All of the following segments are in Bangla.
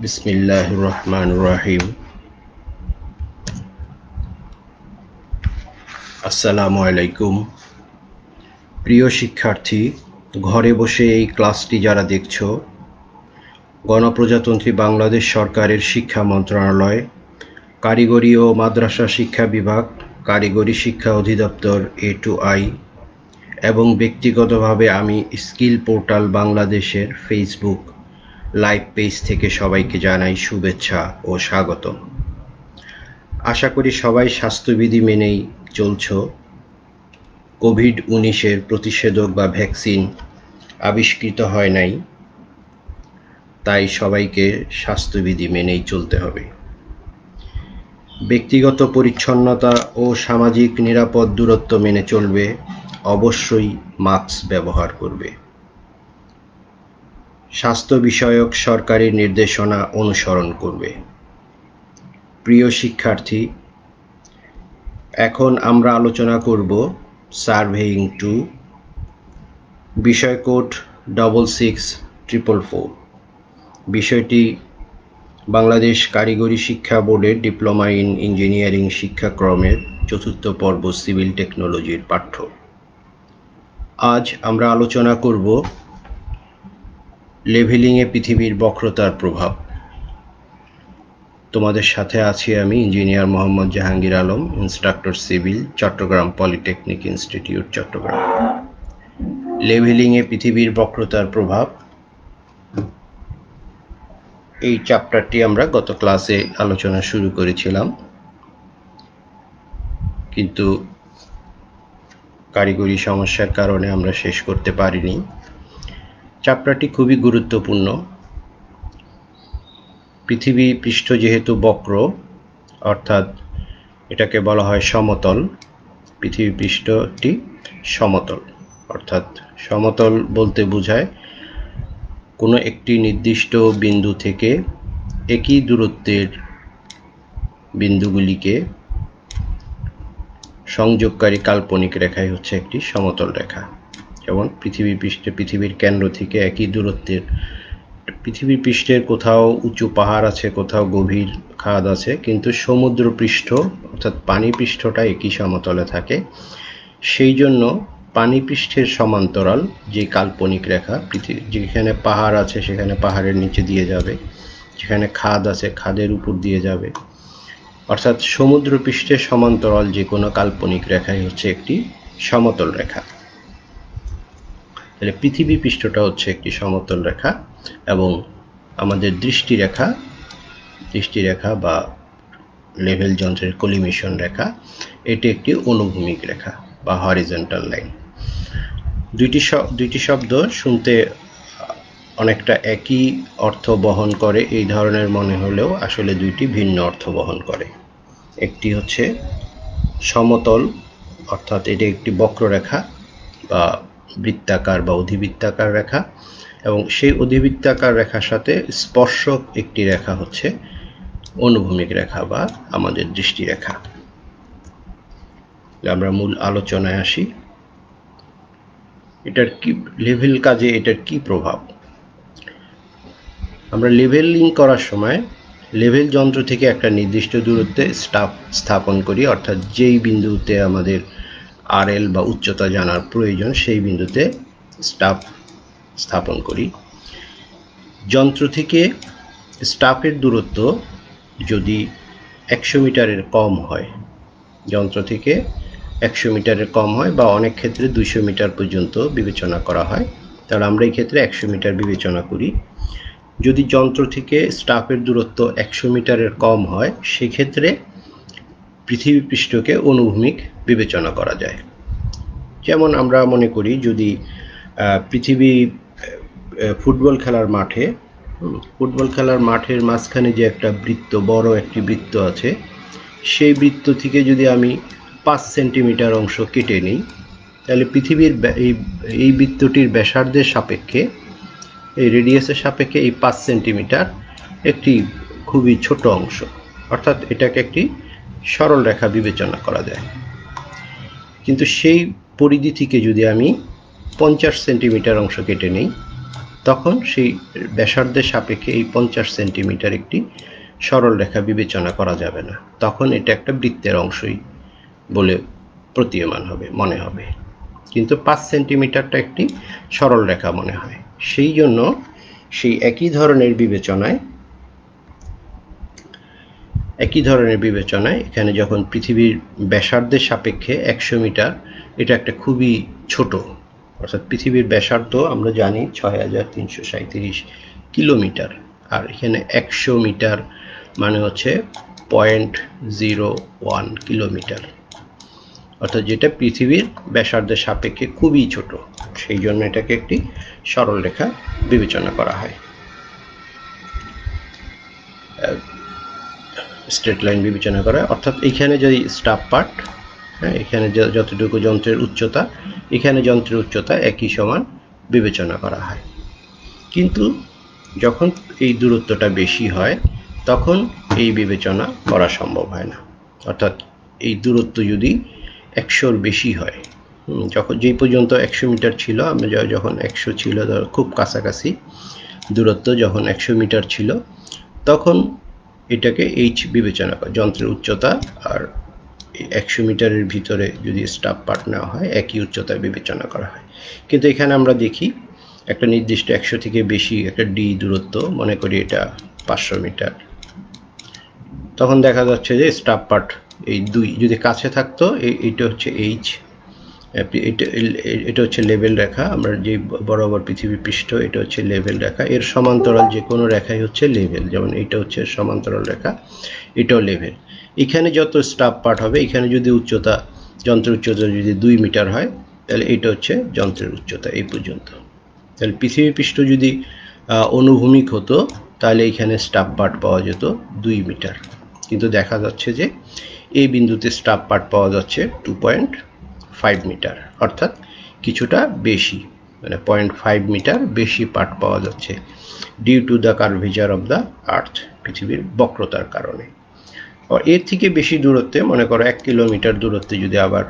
বিসমিল্লাহির রহমানির রহিম। আসসালামু আলাইকুম। প্রিয় শিক্ষার্থী, ঘরে বসে এই ক্লাসটি যারা দেখছো, গণপ্রজাতন্ত্রী বাংলাদেশ সরকারের শিক্ষা মন্ত্রণালয়, কারিগরি ও মাদ্রাসা শিক্ষা বিভাগ, কারিগরি শিক্ষা অধিদপ্তর A2I এবং ব্যক্তিগতভাবে আমি স্কিল পোর্টাল বাংলাদেশের ফেসবুক লাইভ পেজ থেকে সবাইকে জানাই শুভেচ্ছা ও স্বাগতম। আশা করি সবাই স্বাস্থ্যবিধি মেনেই চলছো। কোভিড-19 প্রতিষেধক বা ভ্যাকসিন আবিষ্কৃত হয় নাই, তাই সবাইকে স্বাস্থ্যবিধি মেনেই চলতে হবে। ব্যক্তিগত পরিচ্ছন্নতা ও সামাজিক নিরাপদ দূরত্ব মেনে চলবে, অবশ্যই মাস্ক ব্যবহার করবে। স্বাস্থ্য বিষয়ক সরকারি নির্দেশনা অনুসরণ করবে। প্রিয় শিক্ষার্থী, এখন আমরা আলোচনা করব সার্ভেইং 2, বিষয় কোড 66444। বিষয়টি বাংলাদেশ কারিগরি শিক্ষা বোর্ডের ডিপ্লোমা ইন ইঞ্জিনিয়ারিং শিক্ষাক্রমের 4th পর্ব সিভিল টেকনোলজির পাঠ্য। আজ আমরা আলোচনা করব লেভেলিংয়ে পৃথিবীর বক্রতার প্রভাব। তোমাদের সাথে আছি আমি engineer Mohammad Jahangir Alam, instructor civil, Chittagong polytechnic institute, Chittagong. লেভেলিংয়ে পৃথিবীর বক্রতার প্রভাব, এই চ্যাপ্টারটি আমরা গত ক্লাসে আলোচনা শুরু করেছিলাম, কিন্তু কারিগরি সমস্যার কারণে আমরা শেষ করতে পারিনি। চ্যাপ্টারটি খুবই গুরুত্বপূর্ণ। পৃথিবী পৃষ্ঠ যেহেতু বক্র, অর্থাৎ এটাকে বলা হয় সমতল, পৃথিবী পৃষ্ঠটি সমতল, অর্থাৎ সমতল বলতে বোঝায় কোনো একটি নির্দিষ্ট বিন্দু থেকে একই দূরত্বের বিন্দুগুলিকে সংযোগকারী কাল্পনিক রেখাই হচ্ছে একটি সমতল রেখা। যেমন পৃথিবী পৃষ্ঠে পৃথিবীর কেন্দ্র থেকে একই দূরত্বের, পৃথিবীর পৃষ্ঠের কোথাও উঁচু পাহাড় আছে, কোথাও গভীর খাদ আছে, কিন্তু সমুদ্র পৃষ্ঠ অর্থাৎ পানি পৃষ্ঠটা একই সমতলে থাকে। সেই জন্য পানি পৃষ্ঠের সমান্তরাল যে কাল্পনিক রেখা, যেখানে পাহাড় আছে সেখানে পাহাড়ের নিচে দিয়ে যাবে, যেখানে খাদ আছে খাদের উপর দিয়ে যাবে, অর্থাৎ সমুদ্র পৃষ্ঠের সমান্তরাল যে কোনো কাল্পনিক রেখাই হচ্ছে একটি সমতল রেখা। তাহলে পৃথিবী পৃষ্ঠটা হচ্ছে একটি সমতল রেখা এবং আমাদের দৃষ্টিরেখা বা লেভেল যন্ত্রের কলিমেশন রেখা, এটি একটি অনুভূমিক রেখা বা হরিজন্টাল লাইন। দুইটি শব্দ শুনতে অনেকটা একই অর্থ বহন করে এই ধরনের মনে হলেও আসলে দুইটি ভিন্ন অর্থ বহন করে। একটি হচ্ছে সমতল, অর্থাৎ এটি একটি বক্ররেখা বা বৃত্তাকার বা অধিবৃত্তাকার রেখা, এবং সেই অধিবৃত্তাকার রেখার সাথে স্পর্শক একটি রেখা হচ্ছে অনুভূমিক রেখা বা আমাদের দৃষ্টিরেখা। আমরা মূল আলোচনায় আসি। এটার কি লেভেল কাজে এটার কি প্রভাব? আমরা লেভেলিং করার সময় লেভেল যন্ত্র থেকে একটা নির্দিষ্ট দূরত্বে স্থাপন করি, অর্থাৎ যেই বিন্দুতে আমাদের RL বা উচ্চতা জানার প্রয়োজন সেই বিন্দুতে স্থাপন করি। যন্ত্র থেকে স্টাফের দূরত্ব যদি 100 মিটারের কম হয়, যন্ত্র থেকে 100 মিটারের কম হয় বা অনেক ক্ষেত্রে 200 মিটার পর্যন্ত বিবেচনা করা হয়, তাহলে আমরা এই ক্ষেত্রে 100 মিটার বিবেচনা করি। যদি যন্ত্র থেকে স্টাফের দূরত্ব 100 মিটারের কম হয়, সেক্ষেত্রে পৃথিবী পৃষ্ঠকে অনুভূমিক বিবেচনা করা যায়। যেমন আমরা মনে করি যদি পৃথিবী ফুটবল খেলার মাঠের মাঝখানে যে একটা বৃত্ত, বড় একটি বৃত্ত আছে, সেই বৃত্ত থেকে যদি আমি 5 সেন্টিমিটার অংশ কেটে নিই, তাহলে পৃথিবীর এই বৃত্তটির ব্যাসার্ধের সাপেক্ষে, এই রেডিয়াসের সাপেক্ষে এই 5 সেন্টিমিটার একটি খুবই ছোট অংশ, অর্থাৎ এটাকে একটি সরল রেখা বিবেচনা করা যায়। কিন্তু সেই পরিধি থেকে যদি আমি 50 সেন্টিমিটার অংশ কেটে নিই, তখন সেই ব্যাসার্ধের সাপেক্ষে এই 50 সেন্টিমিটার একটি সরল রেখা বিবেচনা করা যাবে না, তখন এটা একটা বৃত্তের অংশই বলে প্রতীয়মান হবে, মনে হবে। কিন্তু 5 সেন্টিমিটারটা একটি সরল রেখা মনে হয়। সেই জন্য সেই একই ধরনের বিবেচনায় এখানে যখন পৃথিবীর ব্যাসার্ধের সাপেক্ষে 100 মিটার, এটা একটা খুবই ছোট, অর্থাৎ পৃথিবীর ব্যাসার্ধ আমরা জানি 6337 কিলোমিটার, আর এখানে 100 মিটার মানে হচ্ছে 0.01 কিলোমিটার, অর্থাৎ যেটা পৃথিবীর ব্যাসার্ধের সাপেক্ষে খুবই ছোট। সেই জন্য এটাকে একটি সরল রেখা বিবেচনা করা হয়, স্ট্রেট লাইন বিবেচনা করা। অর্থাৎ এখানে যদি স্টাফ পার্ট, হ্যাঁ, এখানে যতটুকু যন্ত্রের উচ্চতা, এখানে যন্ত্রের উচ্চতা একই সমান বিবেচনা করা হয়। কিন্তু যখন এই দূরত্বটা বেশি হয় তখন এই বিবেচনা করা সম্ভব হয় না। অর্থাৎ এই দূরত্ব যদি 100-র বেশি হয়, যখন যেই পর্যন্ত 100 মিটার ছিল, আমরা যখন 100 ছিল, খুব কাছাকাছি দূরত্ব যখন 100 মিটার ছিল, তখন এটাকে এইচ বিবেচনা করা, যন্ত্রের উচ্চতা আর 100 মিটারের ভিতরে যদি স্টাফ পার্ট নেওয়া হয় একই উচ্চতায় বিবেচনা করা হয়। কিন্তু এখানে আমরা দেখি একটা নির্দিষ্ট 100 থেকে বেশি একটা ডি দূরত্ব, মনে করি এটা 500 মিটার, তখন দেখা যাচ্ছে যে স্টাফ পার্ট এই দুই যদি কাছে থাকতো, এইটা হচ্ছে এইচ, এটা হচ্ছে লেভেল রেখা, আমরা যে বরাবর পৃথিবীর পৃষ্ঠ, এটা হচ্ছে লেভেল রেখা, এর সমান্তরাল যে কোনো রেখাই হচ্ছে লেভেল, যেমন এটা হচ্ছে সমান্তরাল রেখা, এটাও লেভেল। এখানে যত স্টাফ পার্ট হবে, এখানে যদি উচ্চতা, যন্ত্রের উচ্চতা যদি 2 মিটার হয়, তাহলে এটা হচ্ছে যন্ত্রের উচ্চতা এই পর্যন্ত। তাহলে পৃথিবী পৃষ্ঠ যদি অনুভূমিক হতো, তাহলে এখানে স্টাফ পার্ট পাওয়া যেত 2 মিটার, কিন্তু দেখা যাচ্ছে যে এই বিন্দুতে স্টাফ পার্ট পাওয়া যাচ্ছে 2.5 মিটার, অর্থাৎ কিছুটা বেশি, মানে 0.5 মিটার বেশি পার্ট পাওয়া যাচ্ছে, due to the curvature of the earth, পৃথিবীর বক্রতার কারণে। আর এর থেকে বেশি দূরত্বে, মনে করো 1 কিলোমিটার দূরত্বে যদি আবার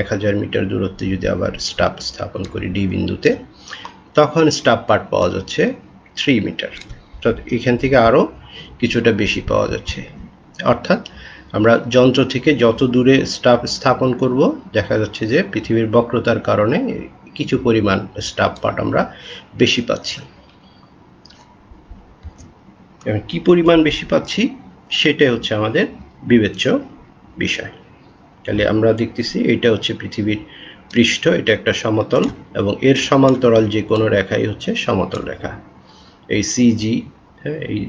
1000 মিটার দূরত্বে যদি আবার স্টাফ স্থাপন করি ডি বিন্দুতে, তখন স্টাফ পার্ট পাওয়া যাচ্ছে 3 মিটার, অর্থাৎ এখান থেকে আরও কিছুটা বেশি পাওয়া যাচ্ছে। অর্থাৎ আমরা যন্ত্র থেকে যত দূরে স্টাফ স্থাপন করব, দেখা যাচ্ছে যে পৃথিবীর বক্রতার কারণে কিছু পরিমাণ স্টাফ পার্ট আমরা বেশি পাচ্ছি। এবং কি পরিমাণ বেশি পাচ্ছি সেটাই হচ্ছে আমাদের বিবেচ্য বিষয়। তাহলে আমরা দেখতেছি এটা হচ্ছে পৃথিবীর পৃষ্ঠ, এটা একটা সমতল, এবং এর সমান্তরাল যে কোনো রেখাই হচ্ছে সমতল রেখা। এই সিজি, হ্যাঁ, এই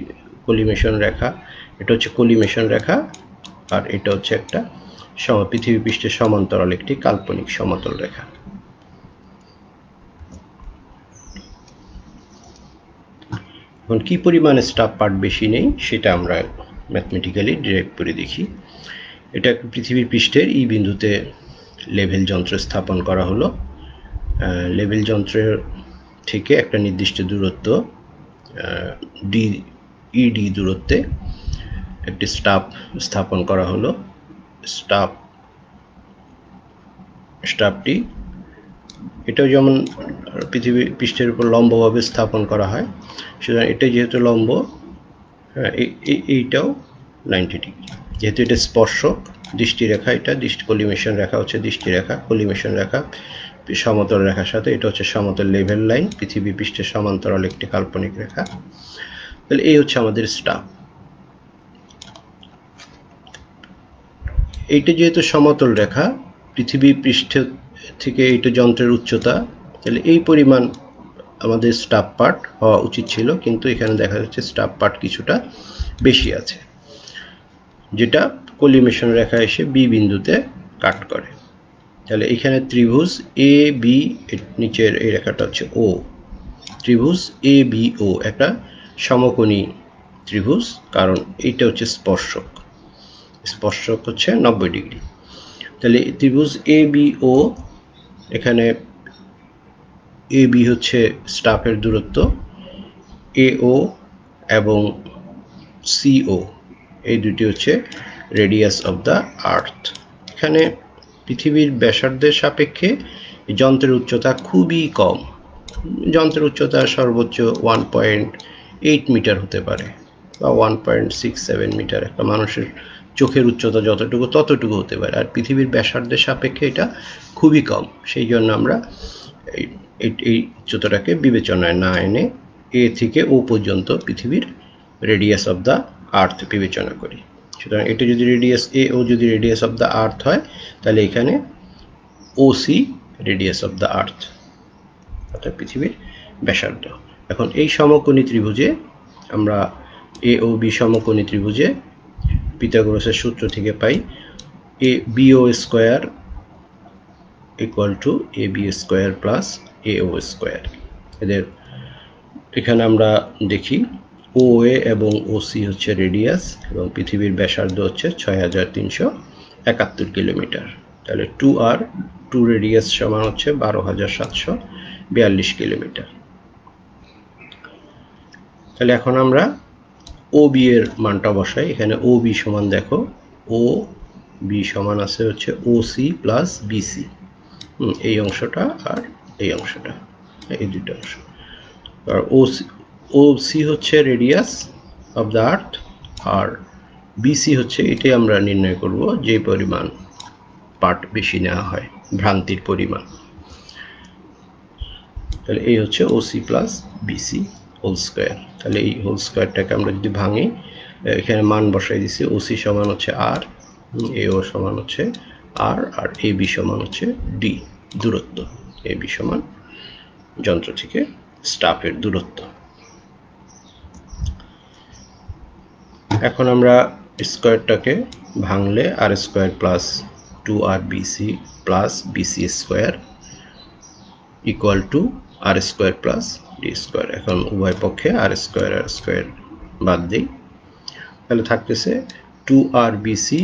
কলিমেশন রেখা, এটা হচ্ছে কলিমেশন রেখা, আর এটা হচ্ছে একটা পৃথিবী পৃষ্ঠের সমান্তরাল একটি কাল্পনিক সমতল রেখা। এখন কি পরিমাণে স্টাফ পার্ট বেশি নেই সেটা আমরা ম্যাথমেটিক্যালি ডিরাইভ করে দেখি। এটা পৃথিবীর পৃষ্ঠের এই বিন্দুতে লেভেল যন্ত্র স্থাপন করা হলো। লেভেল যন্ত্রের থেকে একটা নির্দিষ্ট দূরত্ব ইডি দূরত্বে একটি স্টাফ স্থাপন করা হলো। স্টাফটি এটাও যেমন পৃথিবী পৃষ্ঠের উপর লম্বভাবে স্থাপন করা হয়, সুতরাং এটা যেহেতু লম্ব, হ্যাঁ, এইটাও 90 ডিগ্রি, যেহেতু এটা স্পর্শক দৃষ্টিরেখা, এটা কলিমেশন রেখা হচ্ছে দৃষ্টিরেখা, কলিমেশন রেখা সমতল রেখার সাথে, এটা হচ্ছে সমতল লেভেল লাইন, পৃথিবী পৃষ্ঠের সমান্তরাল একটি কাল্পনিক রেখা। তাহলে এই হচ্ছে আমাদের স্টাফ। এইটা যেহেতু সমতল রেখা, পৃথিবী পৃষ্ঠ থেকে এইটা যন্ত্রের উচ্চতা, তাহলে এই পরিমাণ আমাদের স্টাফ পার্ট হওয়া উচিত ছিল, কিন্তু এখানে দেখা যাচ্ছে স্টাফ পার্ট কিছুটা বেশি আছে, যেটা কলিমেশন রেখা এসে বি বিন্দুতে কাট করে। তাহলে এখানে ত্রিভুজ এ বি, নিচের এই রেখাটা হচ্ছে ও, ত্রিভুজ এ বি ও একটা সমকোণী ত্রিভুজ, কারণ এইটা হচ্ছে স্পর্শক হচ্ছে 90 ডিগ্রি। তাহলে ত্রিভুজ এ বি ও, এখানে এ বি হচ্ছে স্টাফের দূরত্ব, এ ও এবং সিও এই দুটি হচ্ছে রেডিয়াস অফ দ্য আর্থ। এখানে পৃথিবীর ব্যাসার্ধের সাপেক্ষে যন্ত্রের উচ্চতা খুবই কম, যন্ত্রের উচ্চতা সর্বোচ্চ 1.8 মিটার হতে পারে বা 1.67 মিটার। একটা মানুষের চোখের উচ্চতা যতটুকু ততটুকু হতে পারে, আর পৃথিবীর ব্যাসার্ধের সাপেক্ষে এটা খুবই কম। সেই জন্য আমরা এই উচ্চতাটাকে বিবেচনায় না এনে এ থেকে ও পর্যন্ত পৃথিবীর রেডিয়াস অফ দ্য আর্থ বিবেচনা করি। সুতরাং এটা যদি রেডিয়াস এ ও যদি রেডিয়াস অফ দ্য আর্থ হয়, তাহলে এখানে ওসি রেডিয়াস অফ দ্য আর্থ, অর্থাৎ পৃথিবীর ব্যাসার্ধ। এখন এই সমকোণী ত্রিভুজে আমরা এ ও বি সমকোণী ত্রিভুজে পিথাগোরাসের সূত্র থেকে পাই A B O square equal to A B square plus A O square. এদের এখানে আমরা দেখি ও এ এবং ও সি হচ্ছে রেডিয়াস এবং পৃথিবীর ব্যাসার্ধ হচ্ছে 6371 কিলোমিটার। তাহলে 2r 2 রেডিয়াস সমান হচ্ছে 12742 কিলোমিটার। তাহলে এখন আমরা ও বি এর মানটা বসাই। এখানে ও বি সমান দেখো ও বি সমান আছে হচ্ছে ও সি প্লাস বিসি, এই অংশটা আর এই অংশটা, এই দুটো অংশ। আর ও সি হচ্ছে রেডিয়াস অফ দ্য আর্থ, আর বিসি হচ্ছে এটাই আমরা নির্ণয় করব যে পরিমাণ পার্ট বেশি নেওয়া হয়, ভ্রান্তির পরিমাণ। তাহলে এই হচ্ছে OC plus BC whole square. তাহলে এই হোল স্কোয়ারটাকে আমরা যদি ভাঙি, এখানে মান বসাই দিছি, ওসি সমান হচ্ছে আর, এও সমান হচ্ছে আর, আর এ বি সমান হচ্ছে ডি দূরত্ব। এ বি সমান যন্ত্র থেকে স্টাফের দূরত্ব। এখন আমরা স্কোয়ারটাকে ভাঙলে R square plus 2r BC plus BC square equal to R square plus D square. এখন উভয় পক্ষে আর স্কোয়ার বাদ দিই, তাহলে থাকতেছে 2r BC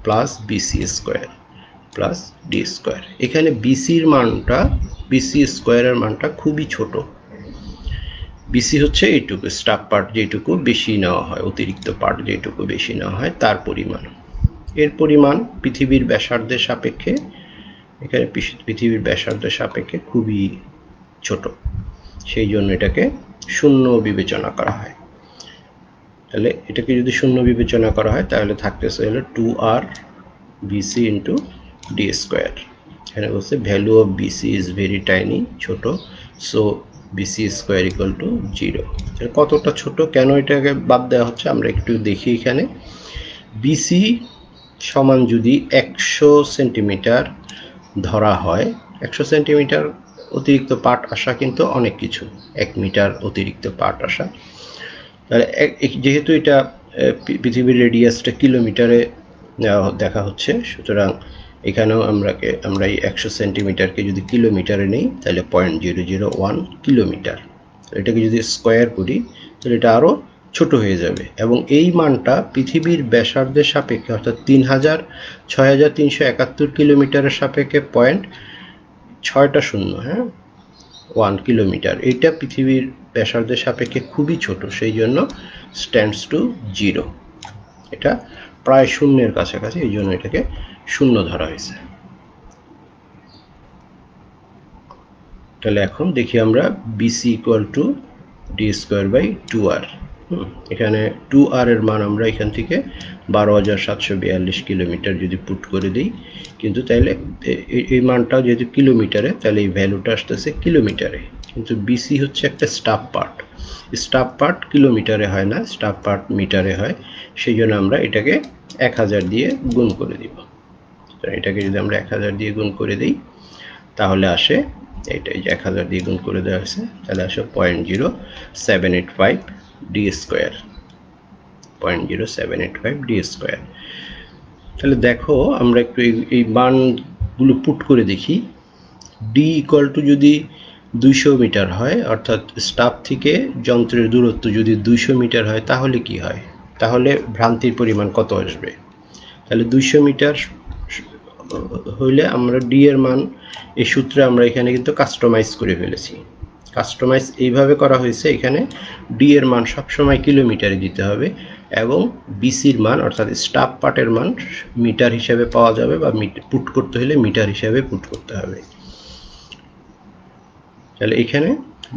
plus BC square plus D square. এখানে বিসির মানটা, বিসি স্কোয়ারের মানটা খুবই ছোট। বিসি হচ্ছে এইটুকু স্টাফ পার্ট যেটুকু বেশি নেওয়া হয়, অতিরিক্ত পার্ট যেটুকু বেশি নেওয়া হয় তার পরিমাণ। এর পরিমাণ পৃথিবীর ব্যাসার্ধের সাপেক্ষে, এখানে পৃথিবীর ব্যাসার্ধের সাপেক্ষে খুবই ছোট, সেই জন্য এটাকে শূন্য বিবেচনা করা হয়। তাহলে এটাকে যদি শূন্য বিবেচনা করা হয় তাহলে থাকতেছে হলো 2r BC into D square. এখানে বলছে value of BC is very tiny, ছোট, so BC square equal to 0। কতটা ছোট, কেন এটাকে বাদ দেওয়া হচ্ছে আমরা একটু দেখি। এখানে বিসি সমান যদি 100 সেন্টিমিটার ধরা হয়, 100 সেন্টিমিটার অতিরিক্ত পার্ট আসা কিন্তু অনেক কিছু, 1 মিটার অতিরিক্ত পার্ট আসা। তাহলে যেহেতু এটা পৃথিবীর রেডিয়াসটা কিলোমিটারে দেখা হচ্ছে, সুতরাং এখানেও আমরা এই 100 সেন্টিমিটারকে যদি কিলোমিটারে নেই তাহলে 0.001 কিলোমিটার। এটাকে যদি স্কোয়ার করি তাহলে এটা আরও ছোট হয়ে যাবে, এবং এই মানটা পৃথিবীর ব্যাসার্ধের সাপেক্ষে অর্থাৎ 6371 কিলোমিটারের সাপেক্ষে 0.6 হ্যাঁ 1 কিলোমিটার। এটা পৃথিবীর ব্যাসার্ধের সাপেক্ষে খুবই ছোট, সেই জন্য স্ট্যান্ডস টু 0। এটা প্রায় শূন্যের কাছাকাছি, এই জন্য এটাকে শূন্য ধরা হয়েছে। তাহলে এখন দেখি আমরা BC equal to D square by 2r। এখানে 2r এর মান আমরা এখান থেকে 12742 কিলোমিটার যদি পুট করে দিই, কিন্তু তাইলে এই মানটাও যেহেতু কিলোমিটারে, তাহলে এই ভ্যালুটা আসতেছে কিলোমিটারে। কিন্তু বিসি হচ্ছে একটা স্টাফ পার্ট কিলোমিটারে হয় না, স্টাফ পার্ট মিটারে হয়। সেই জন্য আমরা এটাকে 1000 দিয়ে গুণ করে দিব। এটাকে যদি আমরা 1000 দিয়ে গুণ করে দিই তাহলে আসে, এইটাই যে 1000 দিয়ে গুণ করে দেওয়া হয়েছে, তাহলে আসে 0.0785 ডি স্কোয়ার, 0.0785 ডি স্কোয়ার। তাহলে দেখো আমরা একটু এই মানগুলো পুট করে দেখি। ডি ইকুয়াল টু যদি 200 মিটার হয়, অর্থাৎ স্টাফ থেকে যন্ত্রের দূরত্ব যদি 200 মিটার হয়, তাহলে কি হয়, তাহলে ভ্রান্তির পরিমাণ কত আসবে? তাহলে 200 মিটার হইলে আমরা ডি এর মান, এই সূত্রে আমরা এখানে কিন্তু কাস্টমাইজ করে ফেলেছি। কাস্টমাইজ এইভাবে করা হয়েছে, এখানে ডি এর মান সবসময় কিলোমিটারে দিতে হবে এবং বিসির মান অর্থাৎ স্টাফ পার্টের মান মিটার হিসাবে পাওয়া যাবে, বা পুট করতে হলে মিটার হিসাবে পুট করতে হবে। তাহলে এখানে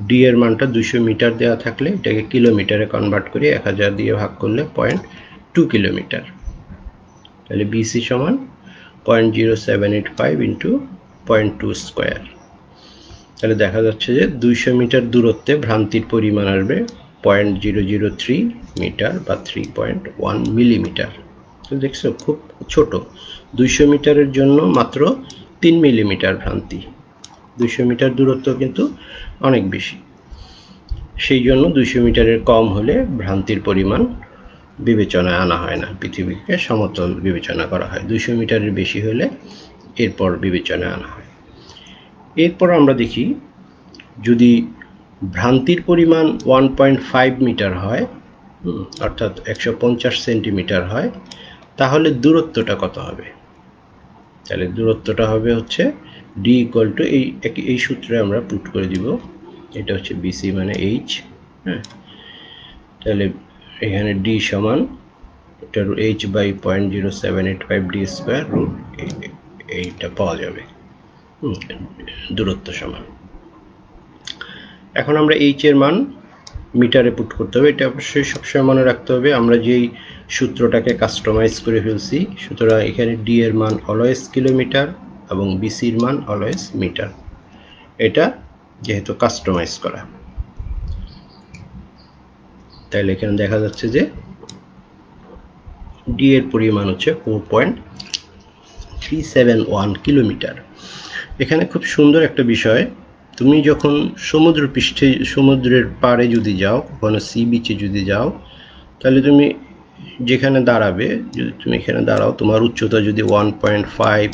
ডি এর মানটা 200 মিটার দেওয়া থাকলে এটাকে কিলোমিটারে কনভার্ট করে 1000 দিয়ে ভাগ করলে 0.2 কিলোমিটার। তাহলে বিসি সমান 0.0785 ইন্টু 0.2 স্কোয়ার। তাহলে দেখা যাচ্ছে যে 200 মিটার দূরত্বে ভ্রান্তির পরিমাণ আসবে 0.003 মিটার বা 3.1 মিলিমিটার। তো দেখছো খুব ছোট, 200 মিটারের জন্য মাত্র 3 মিলিমিটার ভ্রান্তি। 200 মিটার দূরত্ব কিন্তু অনেক বেশি, সেই জন্য 200 মিটারের কম হলে ভ্রান্তির পরিমাণ বিবেচনায় আনা হয় না, পৃথিবীকে সমতল বিবেচনা করা হয়। 200 মিটারের বেশি হলে এরপর বিবেচনায় আনা হয়। এরপর আমরা দেখি যদি ভ্রান্তির পরিমাণ 1.5 মিটার হয়, অর্থাৎ 150 সেন্টিমিটার হয়, তাহলে দূরত্বটা কত হবে? তাহলে দূরত্বটা হবে হচ্ছে ডি ইকুয়াল টু এই সূত্রে আমরা পুট করে দিব। এটা হচ্ছে বিসি মানে এইচ। হ্যাঁ, তাহলে এখানে ডি সমান এটা H by 0.0785 D square root এইটা পাওয়া যাবে, দূরত্ব সমান। এখন আমরা এইচ এর মান মিটারে পুট করতে হবে। এটা অবশ্যই সবসময় মনে রাখতে হবে, আমরা যেই সূত্রটাকে কাস্টমাইজ করে ফেলছি, সুতরাং এখানে ডি এর মান অলওয়েজ কিলোমিটার এবং বিসির মান অলওয়েজ মিটার, এটা যেহেতু কাস্টমাইজ করা। তাহলে এখানে দেখা যাচ্ছে যে ডি এর পরিমাণ হচ্ছে 4.371 কিলোমিটার। এখানে খুব সুন্দর একটা বিষয়, তুমি যখন সমুদ্রের পাড়ে যদি যাও, কখনো সি বিচে যদি যাও, তাহলে তুমি যেখানে দাঁড়াবে, যদি তুমি এখানে দাঁড়াও, তোমার উচ্চতা যদি 1.5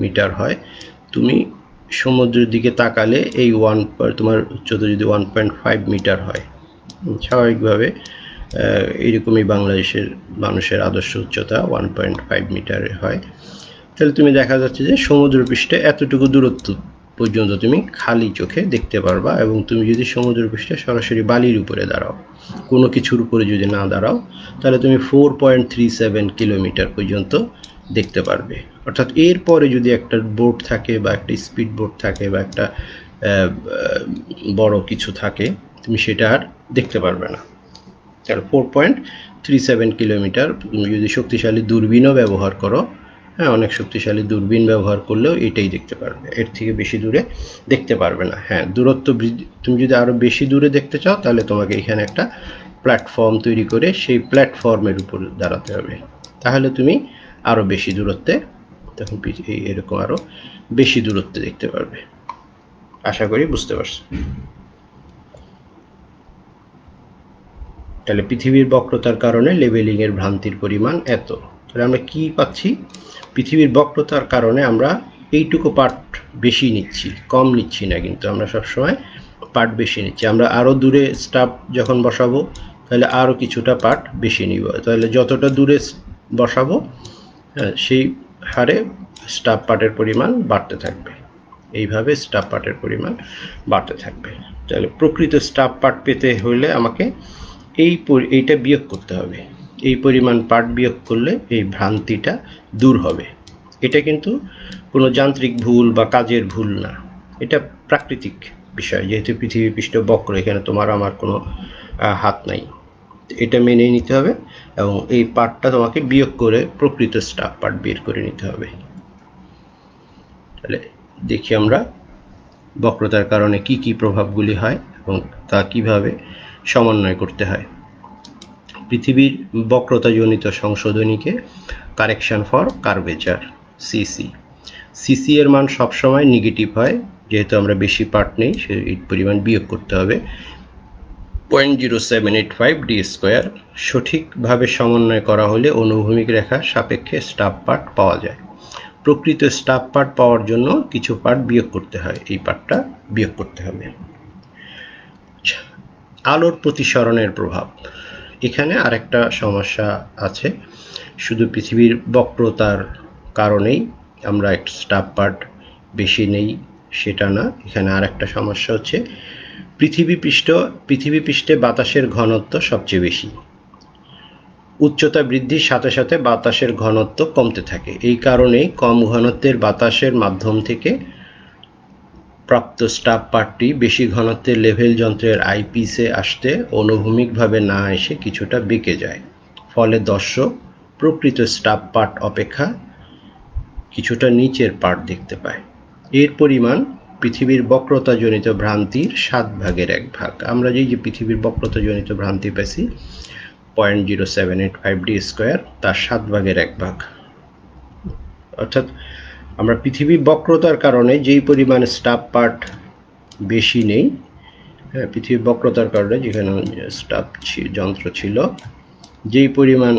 মিটার হয়, তুমি সমুদ্রের দিকে তাকালে এই তোমার উচ্চতা যদি 1.5 মিটার হয়, স্বাভাবিকভাবে এরকমই বাংলাদেশের মানুষের আদর্শ উচ্চতা 1.5 মিটার হয়। তাহলে তুমি দেখা যাচ্ছে যে সমুদ্রপৃষ্ঠে এতটুকু দূরত্ব পর্যন্ত তুমি খালি চোখে দেখতে পারবা, এবং তুমি যদি সমুদ্রপৃষ্ঠে সরাসরি বালির উপরে দাঁড়াও, কোনো কিছুর উপরে যদি না দাঁড়াও, তাহলে তুমি 4.37 কিলোমিটার পর্যন্ত দেখতে পারবে। অর্থাৎ এরপরে যদি একটা বোট থাকে বা একটা স্পিড বোট থাকে বা একটা বড় কিছু থাকে, তুমি সেটা আর দেখতে পারবে না। তাহলে 4.37 কিলোমিটার, তুমি যদি শক্তিশালী দূরবীনও ব্যবহার করো, হ্যাঁ, অনেক শক্তিশালী দূরবীন ব্যবহার করলেও এটাই দেখতে পারবে, এর থেকে বেশি দূরে দেখতে পারবে না। হ্যাঁ, দূরত্ব বৃদ্ধি, তুমি যদি আরও বেশি দূরে দেখতে চাও, তাহলে তোমাকে এখানে একটা প্ল্যাটফর্ম তৈরি করে সেই প্ল্যাটফর্মের উপর দাঁড়াতে হবে, তাহলে তুমি আরও বেশি দূরত্বে, তখন এরকম আরও বেশি দূরত্বে দেখতে পারবে। আশা করি বুঝতে পারছো। তাহলে পৃথিবীর বক্রতার কারণে লেভেলিংয়ের ভ্রান্তির পরিমাণ এত। তাহলে আমরা কি পাচ্ছি? পৃথিবীর বক্রতার কারণে আমরা এইটুকু পার্ট বেশি নিচ্ছি, কম নিচ্ছি না, কিন্তু আমরা সবসময় পার্ট বেশি নিচ্ছি। আমরা আরও দূরে স্টাফ যখন বসাবো, তাহলে আরও কিছুটা পার্ট বেশি নিব। তাহলে যতটা দূরে বসাবো, সেই হারে স্টাফ পার্টের পরিমাণ বাড়তে থাকবে। এইভাবে স্টাফ পার্টের পরিমাণ বাড়তে থাকবে। তাহলে প্রকৃত স্টাফ পার্ট পেতে হলে আমাকে এইটা বিয়োগ করতে হবে। এই পরিমাণ পার্ট বিয়োগ করলে এই ভ্রান্তিটা দূর হবে। এটা কিন্তু কোনো যান্ত্রিক ভুল বা কাজের ভুল না, এটা প্রাকৃতিক বিষয়। যেহেতু পৃথিবী পৃষ্ঠ বক্র, এখানে তোমার আমার কোনো হাত নাই, এটা মেনে নিতে হবে, এবং এই পার্টটা তোমাকে বিয়োগ করে প্রকৃত স্টাফ পার্ট বের করে নিতে হবে। তাহলে দেখি আমরা বক্রতার কারণে কি কি প্রভাবগুলি হয় এবং তা কিভাবে সমন্বয় করতে হয়। পৃথিবীর বক্রতাজনিত সংশোধনীকে correction for curvature, CC. CC এর মান সবসময় নেগেটিভ হয়, যেহেতু আমরা বেশি পার্ট নেই, সেই পরিমাণ বিয়োগ করতে হবে 0.0785 ডি স্কোয়ার। সঠিকভাবে সমন্বয় করা হলে অনুভূমিক রেখার সাপেক্ষে স্টাফ পার্ট পাওয়া যায়। প্রকৃত স্টাফ পার্ট পাওয়ার জন্য কিছু পার্ট বিয়োগ করতে হয়, এই পার্টটা বিয়োগ করতে হবে। আলোর প্রতিসরণের প্রভাব, এখানে আরেকটা সমস্যা আছে। শুধু পৃথিবীর বক্রতার কারণেই আমরা একটা স্টাফ পার্ট বেশি নেই সেটা না, এখানে আরেকটা সমস্যা হচ্ছে পৃথিবী পৃষ্ঠে বাতাসের ঘনত্ব সবচেয়ে বেশি। উচ্চতা বৃদ্ধির সাথে সাথে বাতাসের ঘনত্ব কমতে থাকে। এই কারণেই কম ঘনত্বের বাতাসের মাধ্যম থেকে প্রাপ্ত স্টাফ পার্টটি বেশি ঘনত্বের লেভেল যন্ত্রের আইপিসে আসতে অনুভূমিকভাবে না এসে কিছুটা বেঁকে যায়, ফলে দর্শক প্রকৃত স্টাফ পার্ট অপেক্ষা কিছুটা নিচের পার্ট দেখতে পায়। এর পরিমাণ পৃথিবীর বক্রতাজনিত ভ্রান্তির 1/7 আমরা যে পৃথিবীর বক্রতাজনিত ভ্রান্তি পেয়েছি 0.0785d², তার 1/7 অর্থাৎ আমরা পৃথিবীর বক্রতার কারণে যেই পরিমাণ স্টাফ পার্ট বেশি নেই, হ্যাঁ, পৃথিবীর বক্রতার কারণে যেখানে স্টাফ যন্ত্র ছিল যেই পরিমাণ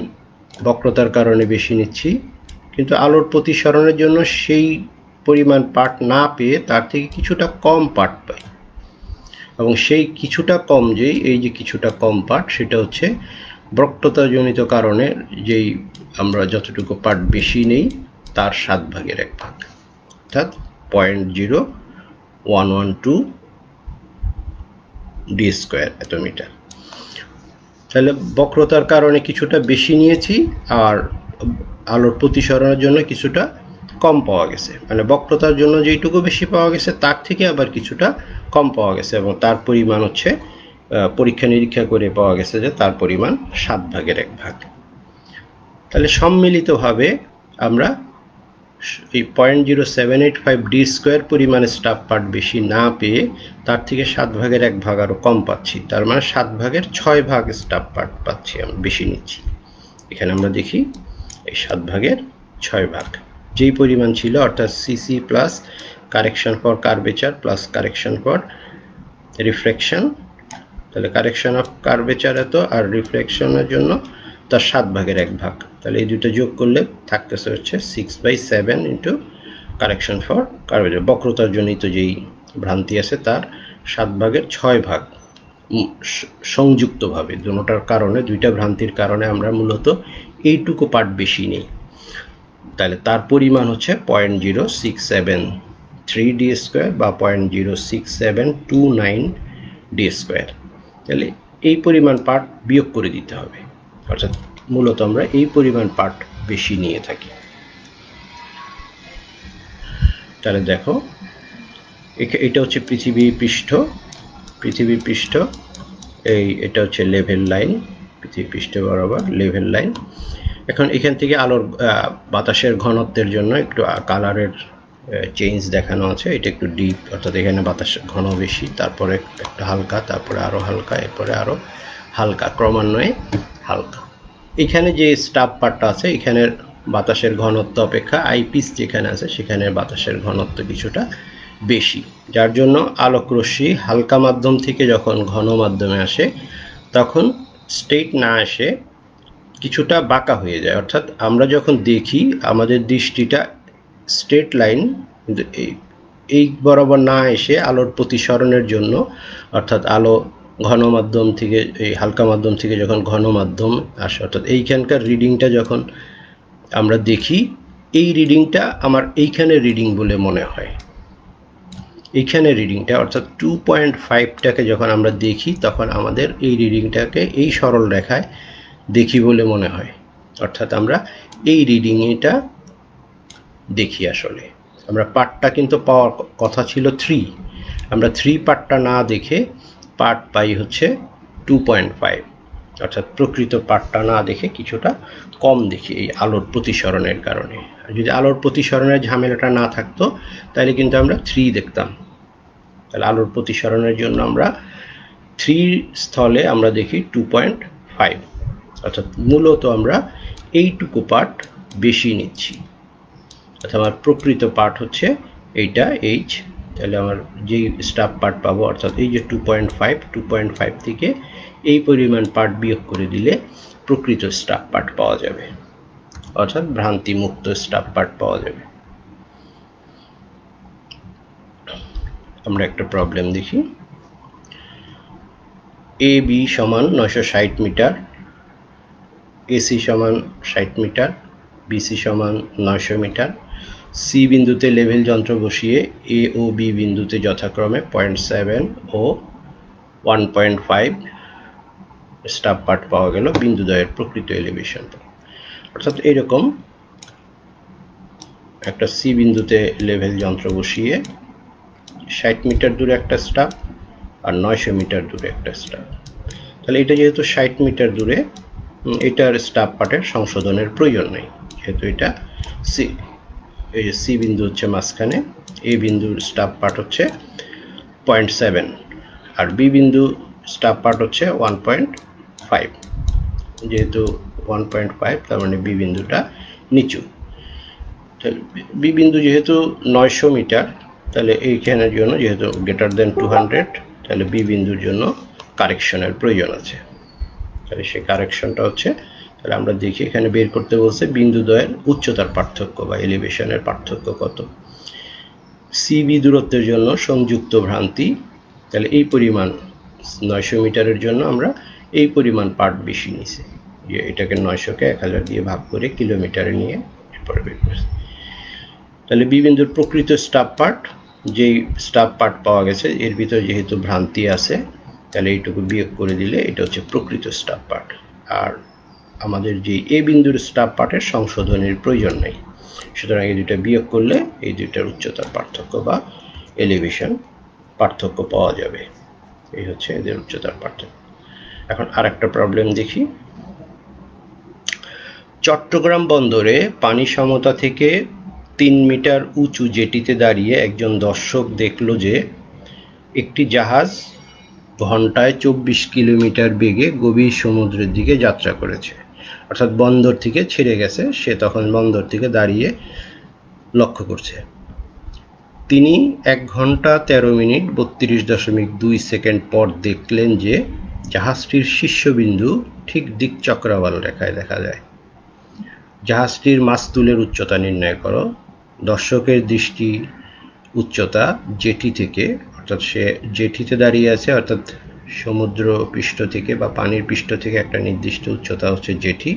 বক্রতার কারণে বেশি নিচ্ছি, কিন্তু আলোর প্রতিসরণের জন্য সেই পরিমাণ পার্ট না পেয়ে তার থেকে কিছুটা কম পার্ট পাই, এবং সেই কিছুটা কম এই যে কিছুটা কম পার্ট, সেটা হচ্ছে বক্রতাজনিত কারণে যেই আমরা যতটুকু পার্ট বেশি নেই তার 1/7, অর্থাৎ 0.0112d² এত মিটার। তাহলে বক্রতার কারণে কিছুটা বেশি নিয়েছি আর আলোর প্রতিসরণের জন্য কিছুটা কম পাওয়া গেছে, মানে বক্রতার জন্য যেইটুকু বেশি পাওয়া গেছে তার থেকে আবার কিছুটা কম পাওয়া গেছে, এবং তার পরিমাণ হচ্ছে পরীক্ষা নিরীক্ষা করে পাওয়া গেছে যে তার পরিমাণ 1/7। তাহলে সম্মিলিতভাবে আমরা এই 0.0785d² পরিমাণে স্টাফ পার্ট বেশি না পেয়ে তার থেকে 1/7 আরও কম পাচ্ছি, তার মানে 7/6 স্টাফ পার্ট পাচ্ছি, আমরা বেশি নিচ্ছি। এখানে আমরা দেখি এই 7/6 যেই পরিমাণ ছিল, অর্থাৎ CC plus correction for curvature plus correction for reflection, তাহলে কারেকশন অফ কার্ভেচার এত আর রিফ্লেকশনের জন্য তার 7/1, তাহলে এই দুটো যোগ করলে থাকতেছে হচ্ছে 6/7 ইন্টু কারেকশন ফর কার্ভেচার, বক্রতার জনিত যেই ভ্রান্তি আছে তার 7/6 সংযুক্তভাবে দুটোটার কারণে, দুইটা ভ্রান্তির কারণে আমরা মূলত এইটুকু পার্ট বেশি নেই, তাহলে তার পরিমাণ হচ্ছে 0.0673d² বা 0.06729d²। তাহলে এই পরিমাণ পার্ট বিয়োগ করে দিতে হবে, অর্থাৎ মূলত আমরা এই পরিমাণ পার্ট বেশি নিয়ে থাকি। তাহলে দেখো এটা হচ্ছে পৃথিবীর পৃষ্ঠ, এটা হচ্ছে লেভেল লাইন, পৃথিবী পৃষ্ঠ বরাবর লেভেল লাইন। এখন এখান থেকে আলোর বাতাসের ঘনত্বের জন্য একটু কালারের চেঞ্জ দেখানো আছে, এটা একটু ডিপ, অর্থাৎ এখানে বাতাসের ঘন বেশি, তারপরে একটা হালকা, তারপরে আরও হালকা, এরপরে আরও হালকা, ক্রমান্বয়ে হালকা। এখানে যে স্টাফ পার্টটা আছে এখানের বাতাসের ঘনত্ব অপেক্ষা আইপিস যেখানে আছে সেখানে বাতাসের ঘনত্ব কিছুটা বেশি, যার জন্য আলোক রশ্মি হালকা মাধ্যম থেকে যখন ঘন মাধ্যমে আসে তখন স্ট্রেট না এসে কিছুটা বাঁকা হয়ে যায়, অর্থাৎ আমরা যখন দেখি আমাদের দৃষ্টিটা স্ট্রেট লাইন, কিন্তু এই বরাবর না এসে আলোর প্রতিসরণের জন্য, অর্থাৎ আলো ঘন মাধ্যম থেকে এই হালকা মাধ্যম থেকে যখন ঘন মাধ্যম আসে, অর্থাৎ এইখানকার রিডিংটা যখন আমরা দেখি এই রিডিংটা আমার এইখানে রিডিং বলে মনে হয়, এইখানে রিডিংটা অর্থাৎ 2.5টাকে যখন আমরা দেখি তখন আমাদের এই রিডিংটাকে এই সরল রেখায় দেখি বলে মনে হয়, অর্থাৎ আমরা এই রিডিং এটা দেখি। আসলে আমরা পার্টটা কিন্তু পাওয়ার কথা ছিল 3, আমরা 3 পার্টটা না দেখে পার্ট পাই হচ্ছে 2.5, অর্থাৎ প্রকৃত পার্টটা না দেখে কিছুটা কম দেখি এই আলোর প্রতিসরণের কারণে। আর যদি আলোর প্রতিসরণের ঝামেলাটা না থাকতো তাহলে কিন্তু আমরা 3 দেখতাম, তাহলে আলোর প্রতিসরণের জন্য আমরা 3 স্থলে আমরা দেখি 2.5, অর্থাৎ মূলত আমরা এইটুকু পার্ট বেশি নিচ্ছি, অর্থাৎ আমার প্রকৃত পার্ট হচ্ছে এইটা এইচ, তাহলে আমার যেই স্টাফ পার্ট পাবো, অর্থাৎ এই যে 2.5 থেকে এই পরিমাণ পার্ট বিয়োগ করে দিলে প্রকৃত স্টাফ পার্ট পাওয়া যাবে, অর্থাৎ ভ্রান্তিমুক্ত স্টাফ পার্ট পাওয়া যাবে। আমরা একটা প্রবলেম দেখি। এ বি সমান 960 মিটার, এসি সমান 60 মিটার, বিসি সমান 900 মিটার। সি বিন্দুতে লেভেল যন্ত্র বসিয়ে এ ও বি বিন্দুতে যথাক্রমে 0.7 ও 1.5 স্টাফ পার্ট পাওয়া গেল, বিন্দুদ্বয়ের প্রকৃত এলিভেশন। অর্থাৎ এরকম একটা সি বিন্দুতে লেভেল যন্ত্র বসিয়ে 60 মিটার দূরে একটা স্টাব আর 900 মিটার দূরে একটা স্টাব। তাহলে এটা যেহেতু 60 মিটার দূরে, এটার স্টাব পার্টের সংশোধনের প্রয়োজন নেই, যেহেতু এটা সি, এই যে সি বিন্দু হচ্ছে মাঝখানে, এ বিন্দুর স্টাব পার্ট হচ্ছে 0.7 আর বি বিন্দু স্টাব পার্ট হচ্ছে 1.5। যেহেতু 1.5 তার মানে বি বিন্দুটা নিচু। বি বিন্দু যেহেতু 900 মিটার, তাহলে এইখানের জন্য যেহেতু গ্রেটার দেন 200, তাহলে বি বিন্দুর জন্য কারেকশনের প্রয়োজন আছে। তাহলে সেই কারেকশনটা হচ্ছে, তাহলে আমরা দেখি এখানে বের করতে বলছে বিন্দুদ্বয়ের উচ্চতার পার্থক্য বা এলিভেশনের পার্থক্য কত। সিবি দূরত্বের জন্য সংযুক্ত ভ্রান্তি, তাহলে এই পরিমাণ 900 মিটারের জন্য আমরা এই পরিমাণ পার্ট বেশি নিছি, যে এটাকে 900কে 1000 দিয়ে ভাগ করে কিলোমিটারে নিয়ে এরপরে বের করছি। তাহলে বি বিন্দুর প্রকৃত স্টাব পার্ট, যেই স্টাব পার্ট পাওয়া গেছে এর ভিতরে যেহেতু ভ্রান্তি আছে, তাহলে এইটুকু বিয়োগ করে দিলে এটা হচ্ছে প্রকৃত স্টাব পার্ট। আর আমাদের যে এ বিন্দুর স্টাব পার্টের সংশোধনের প্রয়োজন নেই, সুতরাং এই দুইটা বিয়োগ করলে এই দুইটার উচ্চতার পার্থক্য বা এলিভেশন পার্থক্য পাওয়া যাবে। এই হচ্ছে এদের উচ্চতার পার্থক্য। এখন আর একটা প্রবলেম দেখি। চট্টগ্রাম বন্দরে পানি সমতা থেকে 3 মিটার উঁচু জেটিতে দাঁড়িয়ে একজন দর্শক দেখল যে একটি জাহাজ ঘন্টায় 24 কিলোমিটার বেগে গভীর সমুদ্রের দিকে যাত্রা করেছে। অর্থাৎ বন্দর থেকে ছেড়ে গেছে, সে তখন বন্দর থেকে দাঁড়িয়ে লক্ষ্য করছে। তিনি 1 ঘন্টা 13 মিনিট 32.2 সেকেন্ড পর দেখলেন যে জাহাজটির শীর্ষবিন্দু ঠিক দিকচক্রাবল রেখায় দেখা যায়। জাহাজটির মাস্তুলের উচ্চতা নির্ণয় করো। দর্শকের দৃষ্টি উচ্চতা জেটি থেকে, অর্থাৎ সে জেটিতে দাঁড়িয়ে আছে, অর্থাৎ সমুদ্র পৃষ্ঠ থেকে বা পানির পৃষ্ঠ থেকে একটা নির্দিষ্ট উচ্চতা হচ্ছে জেটি,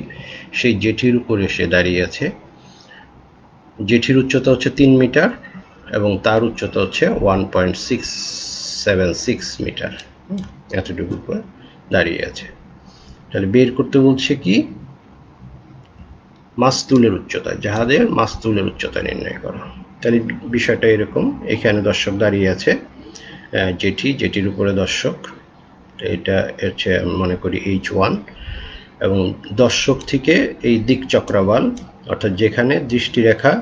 সেই জেটির উপরে সে দাঁড়িয়ে আছে। জেটির উচ্চতা হচ্ছে 3 মিটার এবং তার উচ্চতা হচ্ছে 1.676 মিটার, এতটুকু উপরে দাঁড়িয়ে আছে। তাহলে বের করতে বলছে কি, মাস্তুলের উচ্চতা, জাহাজের মাস্তুলের উচ্চতা নির্ণয় করো। তাহলে বিষয়টা এরকম, এখানে দর্শক দাঁড়িয়ে আছে, জেটির উপরে দর্শক, এটা হচ্ছে মনে করি H1, এবং দর্শক থেকে এই দিক চক্রাবল, অর্থাৎ যেখানে দৃষ্টিরেখা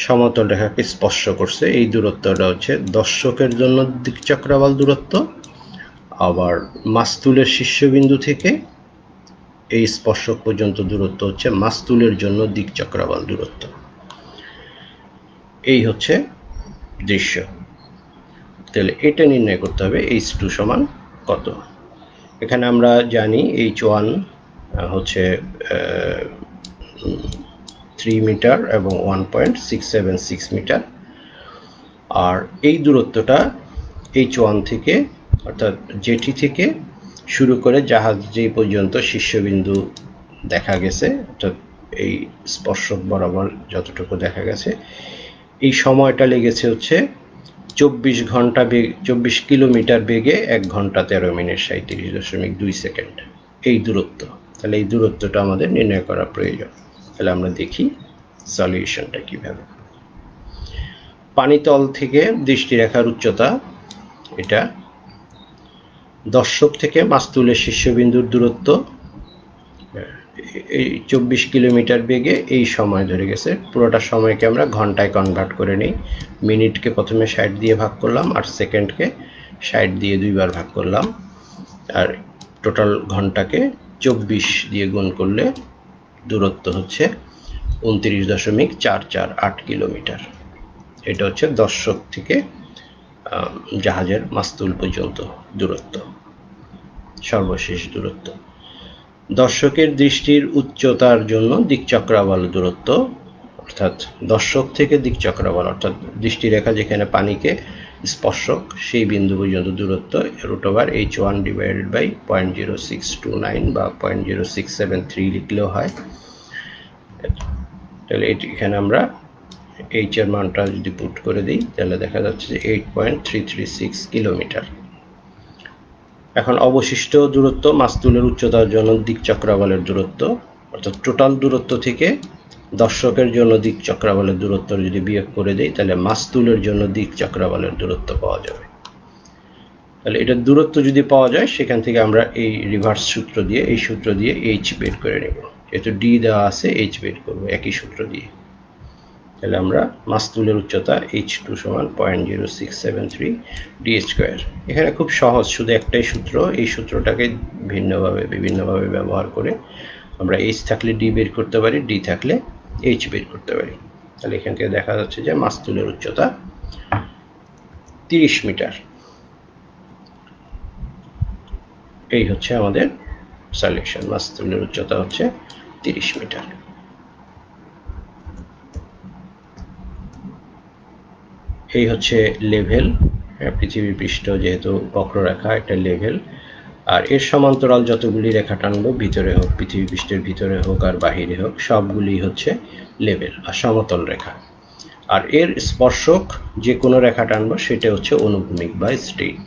সমতল রেখাকে স্পর্শ করছে, এই দূরত্বটা হচ্ছে দর্শকের জন্য দিক চক্রাবল দূরত্ব। আবার মাস্তুলের শীর্ষবিন্দু থেকে এই স্পর্শক পর্যন্ত দূরত্ব হচ্ছে মাস্তুলের জন্য দিক চক্রাবল দূরত্ব। এই হচ্ছে দৃশ্য। তাহলে এটা নির্ণয় করতে হবে H2 সমান কত। এখানে আমরা জানি H1 হচ্ছে 3 মিটার এবং 1.676 মিটার, আর এই দূরত্বটা H1 থেকে, অর্থাৎ জেটি থেকে শুরু করে জাহাজ যে পর্যন্ত শীর্ষবিন্দু দেখা গেছে, অর্থাৎ এই স্পর্শক বরাবর যতটুকু দেখা গেছে, এই সময়টা লেগেছে হচ্ছে 24 কিলোমিটার বেগে 1 ঘন্টা 13 মিনিট 37.2 সেকেন্ড, এই দূরত্ব। তাহলে এই দূরত্বটা আমাদের নির্ণয় করা প্রয়োজন। তাহলে আমরা দেখি সলিউশনটা কিভাবে। পানিতল থেকে দৃষ্টিরেখার উচ্চতা, এটা দর্শক থেকে মাস্তুলের শীর্ষবিন্দুর দূরত্ব, এই 24 কিলোমিটার বেগে এই সময় ধরে গেছে। পুরোটা সময়কে আমরা ঘন্টায় কনভার্ট করে নিই। মিনিটকে প্রথমে 60 দিয়ে ভাগ করলাম, আর সেকেন্ডকে 60 দিয়ে 2 বার ভাগ করলাম, আর টোটাল ঘন্টাকে 24 দিয়ে গুণ করলে দূরত্ব হচ্ছে 29.448 কিলোমিটার। এটা হচ্ছে দর্শক থেকে জাহাজের মাস্তুল পর্যন্ত দূরত্ব, সর্বশেষ দূরত্ব। দর্শকের দৃষ্টির উচ্চতার জন্য দিকচক্রাবল দূরত্ব, অর্থাৎ দর্শক থেকে দিকচক্রাবল, অর্থাৎ দৃষ্টিরেখা যেখানে পানিকে স্পর্শক সেই বিন্দু পর্যন্ত দূরত্ব √H1 ডিভাইডেড বাই 0.0629 বা 0.0673 লিখলেও হয়। তাহলে এখানে আমরা H এর মানটা যদি পুট করে দিই, তাহলে দেখা যাচ্ছে যে 8.336 কিলোমিটার। এখন অবশিষ্ট দূরত্ব মাস্তুলের উচ্চতার জন্য দিক চক্রাবলের দূরত্ব, অর্থাৎ টোটাল দূরত্ব থেকে দর্শকের জন্য দিক চক্রাবলের দূরত্ব যদি বিয়োগ করে দেই তাহলে মাস্তুলের জন্য দিক চক্রাবলের দূরত্ব পাওয়া যাবে। তাহলে এটার দূরত্ব যদি পাওয়া যায় সেখান থেকে আমরা এই রিভার্স সূত্র দিয়ে এই সূত্র দিয়ে এইচ বের করে নেব। যেহেতু ডি দেওয়া আছে এইচ বের করবো একই সূত্র দিয়ে। তাহলে আমরা মাস্তুলের উচ্চতা h2 সমান 0.0673 ডি স্কোয়ার। এখানে খুব সহজ, শুধু একটাই সূত্র, এই সূত্রটাকে বিভিন্নভাবে ব্যবহার করে আমরা h থাকলে d বের করতে পারি, d থাকলে h বের করতে পারি। তাহলে এখান থেকে দেখা যাচ্ছে যে মাস্তুলের উচ্চতা 30 মিটার। এই হচ্ছে আমাদের সলিউশন, মাস্তুলের উচ্চতা হচ্ছে 30 মিটার। এই হচ্ছে লেভেল, পৃথিবীর পৃষ্ঠ যেহেতু বক্ররেখা, এটা লেভেল। আর এর সমান্তরাল যতগুলি রেখা টানবো, ভিতরে হোক, পৃথিবী পৃষ্ঠের ভিতরে হোক আর বাহিরে হোক, সবগুলি হচ্ছে লেভেল আর সমতল রেখা। আর এর স্পর্শক যে কোনো রেখা টানবো সেটা হচ্ছে অনুভূমিক বা স্ট্রেইট।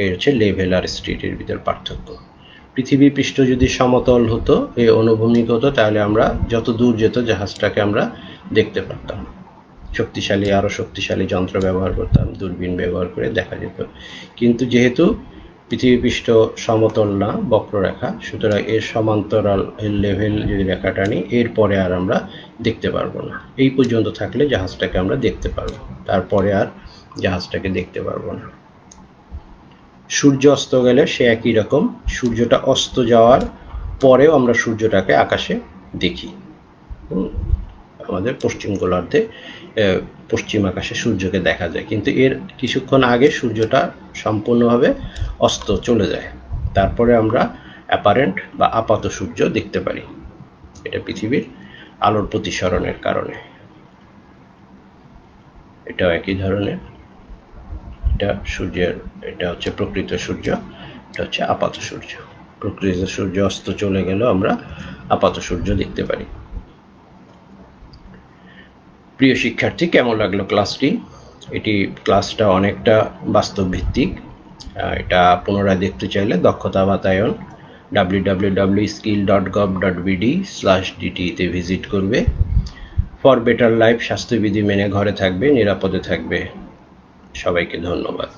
এই হচ্ছে লেভেল আর স্ট্রেইটের ভিতর পার্থক্য। পৃথিবী পৃষ্ঠ যদি সমতল হতো, এই অনুভূমিক হতো, তাহলে আমরা যত দূর যেত জাহাজটাকে আমরা দেখতে পারতাম। আরো শক্তিশালী যন্ত্র ব্যবহার করতাম, দূরবীন ব্যবহার করে দেখা যেত। কিন্তু যেহেতু পৃথিবী পৃষ্ঠ সমতল না, বক্ররেখা, সুতরাং এর সমান্তরাল লেভেল যদি রেখা টানি, এরপরে আর আমরা দেখতে পারবো না। এই পর্যন্ত থাকলে জাহাজটাকে আমরা দেখতে পারবো, তারপরে আর জাহাজটাকে দেখতে পারবো না। সূর্য অস্ত গেলে সে একই রকম, সূর্যটা অস্ত যাওয়ার পরেও আমরা সূর্যটাকে আকাশে দেখি। আমাদের পশ্চিম গোলার্ধে পশ্চিম আকাশে সূর্যকে দেখা যায়, কিন্তু এর কিছুক্ষণ আগে সূর্যটা সম্পূর্ণভাবে অস্ত চলে যায়, তারপরে আমরা অ্যাপারেন্ট বা আপাত সূর্য দেখতে পারি। এটা পৃথিবীর আলোর প্রতিসরণের কারণে। এটাও একই ধরনের, এটা হচ্ছে প্রকৃত সূর্য, এটা হচ্ছে আপাত সূর্য। প্রকৃত সূর্য অস্ত চলে গেলেও আমরা আপাত সূর্য দেখতে পারি। প্রিয় শিক্ষার্থী, কেমন লাগলো ক্লাসটি? ক্লাসটা অনেকটা বাস্তব ভিত্তিক। এটা পুনরায় দেখতে চাইলে দক্ষতা বাতায়ন www.skill.gov.bd/dt তে ভিজিট করবে। ফর বেটার লাইফ, স্বাস্থ্যবিধি মেনে ঘরে থাকবে, নিরাপদে থাকবে। সবাইকে ধন্যবাদ।